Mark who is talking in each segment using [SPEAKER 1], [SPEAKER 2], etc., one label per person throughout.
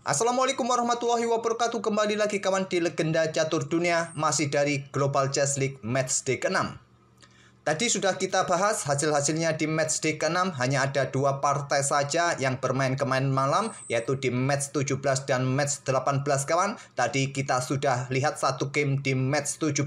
[SPEAKER 1] Assalamualaikum warahmatullahi wabarakatuh. Kembali lagi kawan di Legenda Catur Dunia, masih dari Global Chess League Matchday ke-6. Tadi sudah kita bahas hasil-hasilnya di matchday ke-6. Hanya ada 2 partai saja yang bermain kemarin malam, yaitu di match 17 dan match 18 kawan. Tadi kita sudah lihat satu game di match 17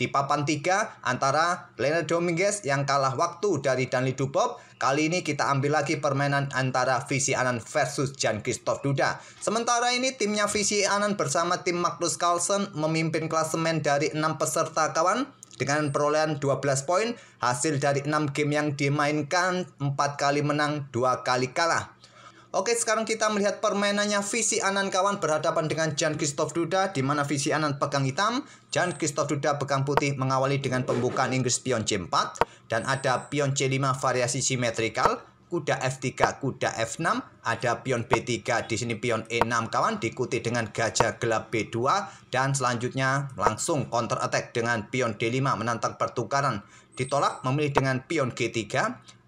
[SPEAKER 1] di papan 3 antara Leonel Dominguez yang kalah waktu dari Danil Dubov. Kali ini kita ambil lagi permainan antara Visy Anand versus Jan-Christoph Duda. Sementara ini timnya Visy Anand bersama tim Magnus Carlsen memimpin klasemen dari 6 peserta kawan. Dengan perolehan 12 poin, hasil dari 6 game yang dimainkan, 4 kali menang, 2 kali kalah. Oke, sekarang kita melihat permainannya Visy Anand kawan berhadapan dengan Jan-Christoph Duda, di mana Visy Anand pegang hitam, Jan-Christoph Duda pegang putih, mengawali dengan pembukaan Inggris pion C4 dan ada pion C5 variasi simetrikal. Kuda F3, kuda F6, ada pion B3, di sini pion E6 kawan, diikuti dengan gajah gelap B2, dan selanjutnya langsung counter attack dengan pion D5 menantang pertukaran. Ditolak memilih dengan pion G3,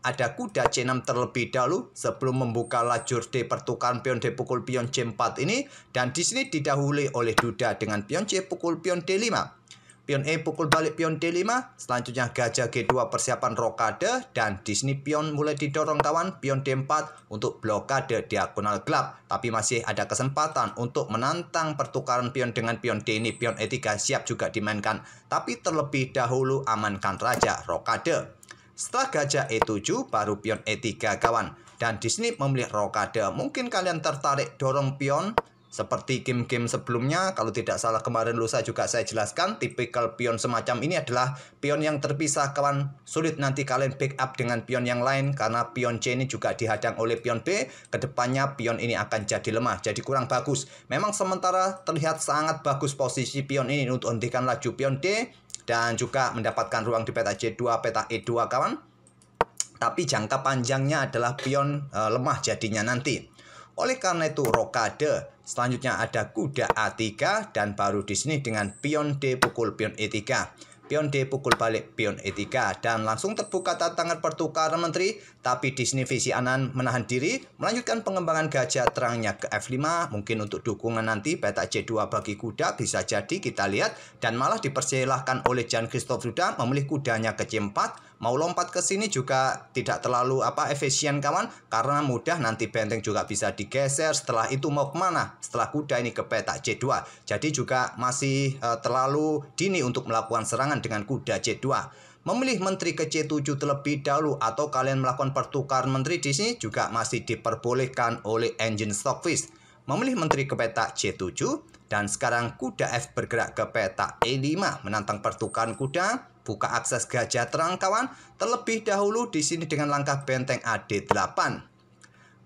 [SPEAKER 1] ada kuda C6 terlebih dahulu sebelum membuka lajur D pertukaran pion D pukul pion C4 ini, dan di sini didahului oleh Duda dengan pion C pukul pion D5. Pion E pukul balik pion D5, selanjutnya gajah G2 persiapan rokade, dan di sini pion mulai didorong kawan, pion D4 untuk blokade diagonal gelap. Tapi masih ada kesempatan untuk menantang pertukaran pion dengan pion D ini, pion E3 siap juga dimainkan. Tapi terlebih dahulu amankan raja rokade. Setelah gajah E7 baru pion E3 kawan. Dan di sini memilih rokade. Mungkin kalian tertarik dorong pion seperti game-game sebelumnya. Kalau tidak salah kemarin lusa juga saya jelaskan, tipikal pion semacam ini adalah pion yang terpisah kawan. Sulit nanti kalian backup dengan pion yang lain karena pion C ini juga dihadang oleh pion B. Kedepannya pion ini akan jadi lemah, jadi kurang bagus. Memang sementara terlihat sangat bagus posisi pion ini untuk hentikan laju pion D dan juga mendapatkan ruang di peta C2, peta E2 kawan. Tapi jangka panjangnya adalah pion lemah jadinya nanti. Oleh karena itu rokade. Selanjutnya ada kuda A3 dan baru di sini dengan pion D pukul pion E3. Pion D pukul balik pion E3 dan langsung terbuka tantangan pertukaran menteri. Tapi di sini Visy Anand menahan diri, melanjutkan pengembangan gajah terangnya ke F5, mungkin untuk dukungan nanti peta C2 bagi kuda bisa jadi kita lihat, dan malah dipersilahkan oleh Jan-Christoph Duda memilih kudanya ke C4. Mau lompat ke sini juga tidak terlalu efisien kawan, karena mudah nanti benteng juga bisa digeser. Setelah itu mau kemana? Setelah kuda ini ke peta C2. Jadi juga masih terlalu dini untuk melakukan serangan dengan kuda C2. Memilih menteri ke C7 terlebih dahulu atau kalian melakukan pertukaran menteri di sini juga masih diperbolehkan oleh engine Stockfish. Memilih menteri ke peta C7 dan sekarang kuda F bergerak ke peta E5 menantang pertukaran kuda. Buka akses gajah terang kawan. Terlebih dahulu di sini dengan langkah benteng AD8.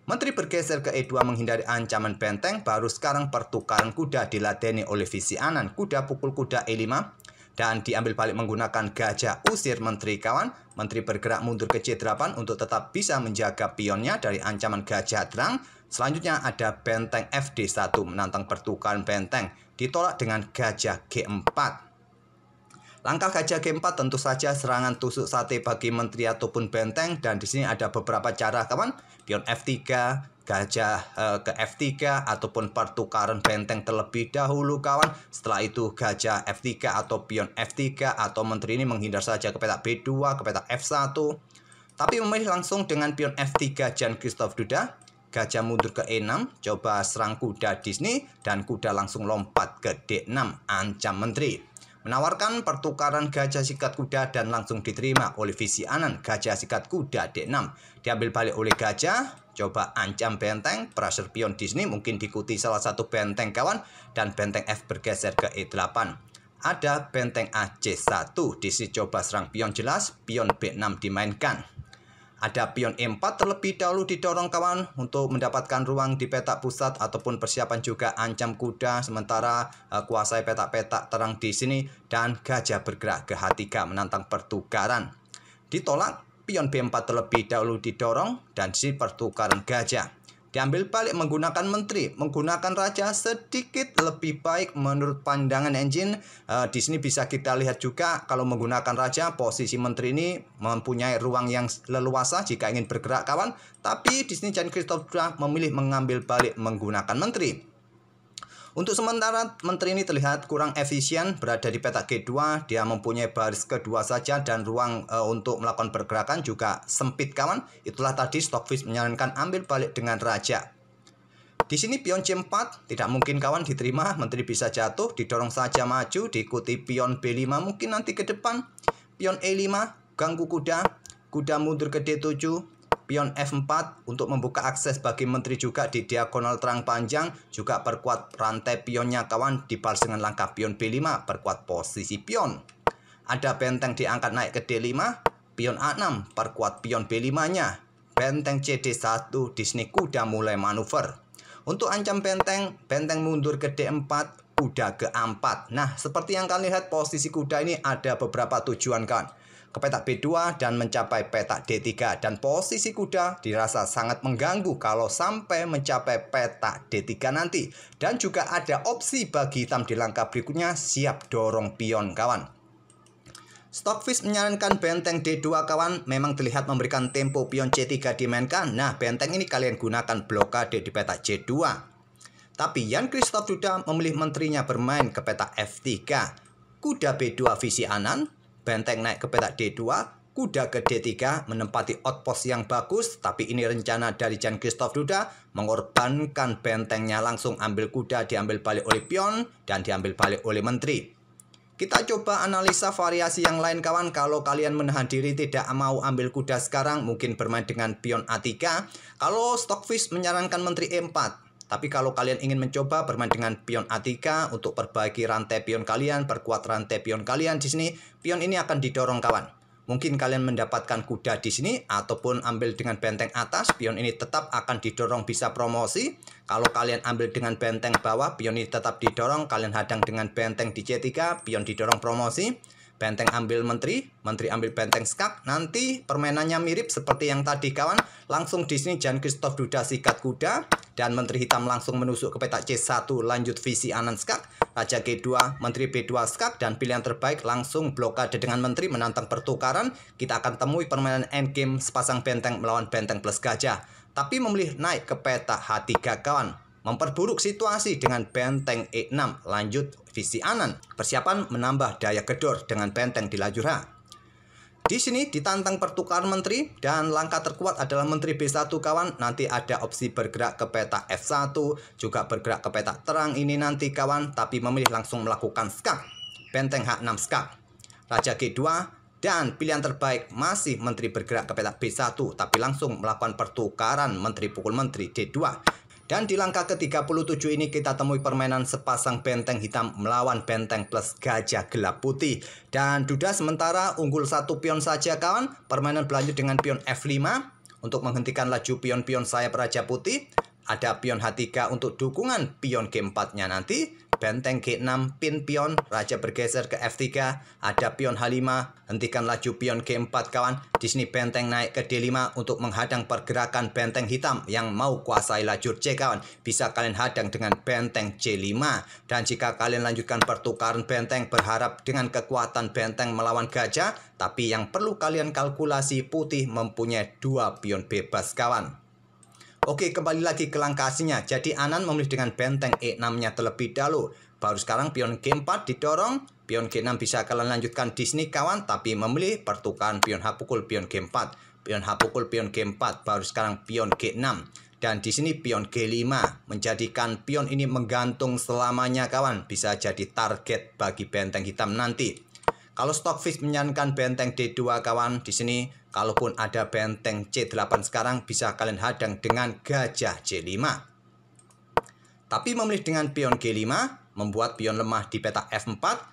[SPEAKER 1] Menteri bergeser ke E2 menghindari ancaman benteng. Baru sekarang pertukaran kuda diladeni oleh Visy Anand. Kuda pukul kuda E5 dan diambil balik menggunakan gajah usir menteri kawan. Menteri bergerak mundur ke C8 untuk tetap bisa menjaga pionnya dari ancaman gajah terang. Selanjutnya ada benteng FD1 menantang pertukaran benteng. Ditolak dengan gajah G4. Langkah gajah G4 tentu saja serangan tusuk sate bagi menteri ataupun benteng, dan di sini ada beberapa cara kawan. Pion F3, gajah ke F3 ataupun pertukaran benteng terlebih dahulu kawan. Setelah itu gajah F3 atau pion F3 atau menteri ini menghindar saja ke peta B2, ke peta F1. Tapi memilih langsung dengan pion F3 Jan-Christoph Duda. Gajah mundur ke E6, coba serang kuda di sini dan kuda langsung lompat ke D6, ancam menteri. Menawarkan pertukaran gajah sikat kuda dan langsung diterima oleh Visy Anand. Gajah sikat kuda D6 diambil balik oleh gajah. Coba ancam benteng. Pressure pion di sini mungkin diikuti salah satu benteng kawan. Dan benteng F bergeser ke E8. Ada benteng AC1. Di sini coba serang pion jelas. Pion B6 dimainkan. Ada pion E4 terlebih dahulu didorong kawan untuk mendapatkan ruang di peta pusat ataupun persiapan juga ancam kuda, sementara kuasai peta-peta terang di sini, dan gajah bergerak ke H3 menantang pertukaran. Ditolak, pion B4 terlebih dahulu didorong dan di sini pertukaran gajah. Diambil balik menggunakan menteri, menggunakan raja sedikit lebih baik menurut pandangan engine. Di sini bisa kita lihat juga kalau menggunakan raja, posisi menteri ini mempunyai ruang yang leluasa jika ingin bergerak kawan. Tapi di sini Jan-Christoph Duda memilih mengambil balik menggunakan menteri. Untuk sementara, menteri ini terlihat kurang efisien berada di petak G2. Dia mempunyai baris kedua saja dan ruang untuk melakukan pergerakan juga sempit, kawan. Itulah tadi Stockfish menyarankan ambil balik dengan raja. Di sini pion C4 tidak mungkin, kawan, diterima. Menteri bisa jatuh, didorong saja maju, diikuti pion B5 mungkin nanti ke depan. Pion E5, ganggu kuda, kuda mundur ke D7. Pion F4 untuk membuka akses bagi menteri juga di diagonal terang panjang, juga perkuat rantai pionnya, kawan, dibalas dengan langkah pion B5, perkuat posisi pion. Ada benteng diangkat naik ke D5, pion A6, perkuat pion B5-nya. Benteng CD1, di sini kuda mulai manuver. Untuk ancam benteng, benteng mundur ke D4, kuda ke A4. Nah, seperti yang kalian lihat posisi kuda ini ada beberapa tujuan, kawan. Ke petak B2 dan mencapai petak D3, dan posisi kuda dirasa sangat mengganggu kalau sampai mencapai petak D3 nanti. Dan juga ada opsi bagi hitam di langkah berikutnya, siap dorong pion, kawan. Stockfish menyarankan benteng D2, kawan, memang terlihat memberikan tempo pion C3 dimainkan. Nah, benteng ini kalian gunakan blokade di petak C2. Tapi Jan Christoph Duda memilih menterinya bermain ke petak F3. Kuda B2 visi Anan, benteng naik ke petak D2, kuda ke D3 menempati outpost yang bagus. Tapi ini rencana dari Jan Christoph Duda, mengorbankan bentengnya, langsung ambil kuda, diambil balik oleh pion, dan diambil balik oleh menteri. Kita coba analisa variasi yang lain, kawan. Kalau kalian menahan diri tidak mau ambil kuda sekarang, mungkin bermain dengan pion A3. Kalau Stockfish menyarankan menteri E4. Tapi kalau kalian ingin mencoba bermain dengan pion A3 untuk perbaiki rantai pion kalian, perkuat rantai pion kalian di sini, pion ini akan didorong, kawan. Mungkin kalian mendapatkan kuda di sini ataupun ambil dengan benteng atas, pion ini tetap akan didorong, bisa promosi. Kalau kalian ambil dengan benteng bawah, pion ini tetap didorong, kalian hadang dengan benteng di C3, pion didorong promosi. Benteng ambil menteri, menteri ambil benteng skak. Nanti permainannya mirip seperti yang tadi, kawan. Langsung di sini Jan Christoph Duda sikat kuda dan menteri hitam langsung menusuk ke petak C1, lanjut visi Anan skak. Raja G2, menteri B2 skak, dan pilihan terbaik langsung blokade dengan menteri menantang pertukaran. Kita akan temui permainan endgame sepasang benteng melawan benteng plus gajah. Tapi memilih naik ke petak H3, kawan. Memperburuk situasi dengan benteng E6, lanjut visi Anan. Persiapan menambah daya gedor dengan benteng di lajur H. Di sini ditantang pertukaran menteri dan langkah terkuat adalah menteri B1, kawan. Nanti ada opsi bergerak ke petak F1, juga bergerak ke petak terang ini nanti, kawan. Tapi memilih langsung melakukan skak. Benteng H6 skak. Raja G2. Dan pilihan terbaik masih menteri bergerak ke petak B1, tapi langsung melakukan pertukaran menteri pukul menteri D2. Dan di langkah ke-37 ini kita temui permainan sepasang benteng hitam melawan benteng plus gajah gelap putih. Dan Duda sementara unggul satu pion saja, kawan. Permainan berlanjut dengan pion F5 untuk menghentikan laju pion-pion sayap Raja Putih. Ada pion H3 untuk dukungan pion G4-nya nanti. Benteng G6, pin pion, raja bergeser ke F3. Ada pion H5, hentikan laju pion G4, kawan. Di sini benteng naik ke D5 untuk menghadang pergerakan benteng hitam yang mau kuasai lajur C, kawan. Bisa kalian hadang dengan benteng C5. Dan jika kalian lanjutkan pertukaran benteng, berharap dengan kekuatan benteng melawan gajah. Tapi yang perlu kalian kalkulasi, putih mempunyai 2 pion bebas, kawan. Oke, kembali lagi ke langkah aslinya. Jadi Anan memilih dengan benteng E6-nya terlebih dahulu. Baru sekarang pion G4 didorong. Pion G6 bisa kalian lanjutkan di sini, kawan. Tapi memilih pertukaran pion H pukul pion G4. Pion H pukul pion G4. Baru sekarang pion G6. Dan di sini pion G5. Menjadikan pion ini menggantung selamanya, kawan. Bisa jadi target bagi benteng hitam nanti. Kalau Stockfish menyarankan benteng D2, kawan, di sini kalaupun ada benteng C8 sekarang bisa kalian hadang dengan gajah C5. Tapi memilih dengan pion G5 membuat pion lemah di petak F4.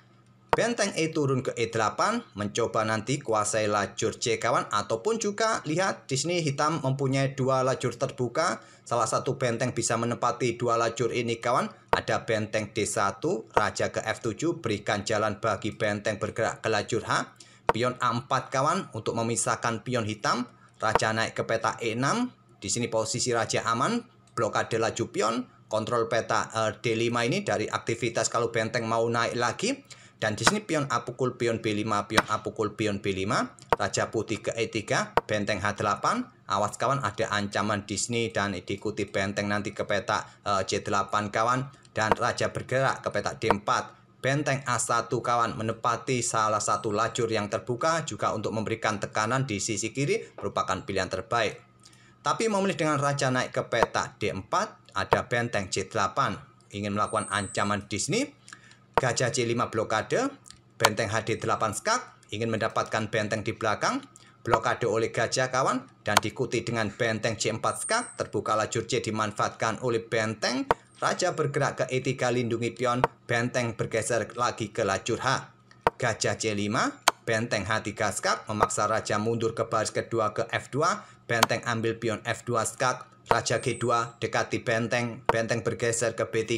[SPEAKER 1] Benteng E turun ke E8, mencoba nanti kuasai lajur C, kawan. Ataupun juga lihat di sini hitam mempunyai 2 lajur terbuka. Salah satu benteng bisa menempati 2 lajur ini, kawan. Ada benteng D1, raja ke F7, berikan jalan bagi benteng bergerak ke lajur H. Pion A4, kawan, untuk memisahkan pion hitam. Raja naik ke peta E6. Di sini posisi raja aman, blokade laju pion, kontrol peta D5 ini dari aktivitas kalau benteng mau naik lagi. Dan di sini pion A pukul pion B5, pion A pukul pion B5, raja putih ke E3, benteng H8. Awas, kawan, ada ancaman di sini dan diikuti benteng nanti ke peta C8, kawan. dan raja bergerak ke petak D4. Benteng A1 kawan menepati salah satu lajur yang terbuka juga untuk memberikan tekanan di sisi kiri merupakan pilihan terbaik. Tapi memilih dengan raja naik ke petak D4, ada benteng C8. Ingin melakukan ancaman di sini, gajah C5 blokade, benteng HD8 skak, ingin mendapatkan benteng di belakang, blokade oleh gajah kawan, dan diikuti dengan benteng C4 skak, terbuka lajur C dimanfaatkan oleh benteng, raja bergerak ke E3 lindungi pion, benteng bergeser lagi ke lajur H. Gajah C5, benteng H3 skak, memaksa raja mundur ke baris kedua ke F2, benteng ambil pion F2 skak, raja G2 dekati benteng, benteng bergeser ke B3,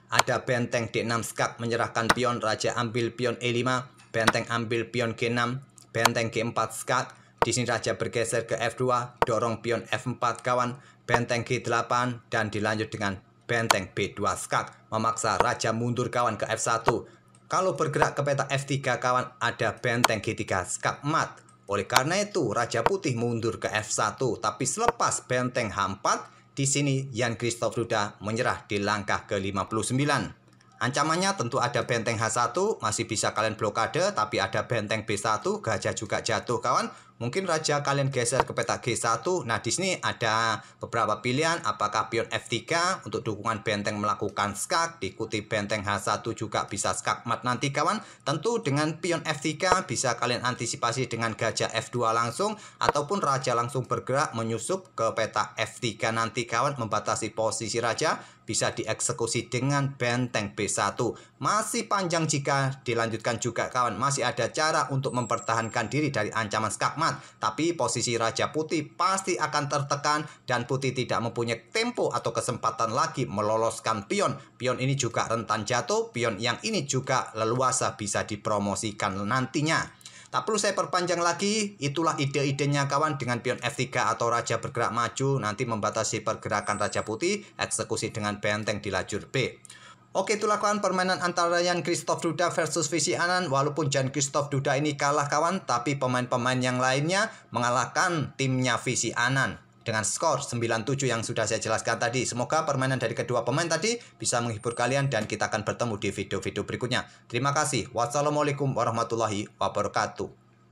[SPEAKER 1] ada benteng D6 skak menyerahkan pion, raja ambil pion E5, benteng ambil pion G6, benteng G4 skak, di sini raja bergeser ke F2, dorong pion F4 kawan, benteng G8, dan dilanjut dengan benteng B2 skak, memaksa raja mundur kawan ke F1. Kalau bergerak ke petak F3 kawan, ada benteng G3 skak mat. Oleh karena itu, raja putih mundur ke F1, tapi selepas benteng H4, di sini Jan Christoph Ruda menyerah di langkah ke-59. Ancamannya tentu ada benteng H1, masih bisa kalian blokade, tapi ada benteng B1, gajah juga jatuh kawan. Mungkin raja kalian geser ke petak G1. Nah, di sini ada beberapa pilihan, apakah pion F3 untuk dukungan benteng melakukan skak, diikuti benteng H1 juga bisa skak mat nanti kawan. Tentu dengan pion F3 bisa kalian antisipasi dengan gajah F2 langsung, ataupun raja langsung bergerak menyusup ke petak F3 nanti kawan, membatasi posisi raja, bisa dieksekusi dengan benteng B1. Masih panjang jika dilanjutkan juga kawan, masih ada cara untuk mempertahankan diri dari ancaman skak mat, tapi posisi raja putih pasti akan tertekan dan putih tidak mempunyai tempo atau kesempatan lagi meloloskan pion. Pion ini juga rentan jatuh, pion yang ini juga leluasa bisa dipromosikan nantinya. Tak perlu saya perpanjang lagi, itulah ide-idenya kawan dengan pion F3 atau raja bergerak maju, nanti membatasi pergerakan raja putih, eksekusi dengan benteng di lajur B. Oke, itulah kawan permainan antara Jan Christoph Ruda versus Visy Anand. Walaupun Jan Christoph Ruda ini kalah kawan, tapi pemain-pemain yang lainnya mengalahkan timnya Visy Anand dengan skor 9-7 yang sudah saya jelaskan tadi. Semoga permainan dari kedua pemain tadi bisa menghibur kalian dan kita akan bertemu di video-video berikutnya. Terima kasih. Wassalamualaikum warahmatullahi wabarakatuh.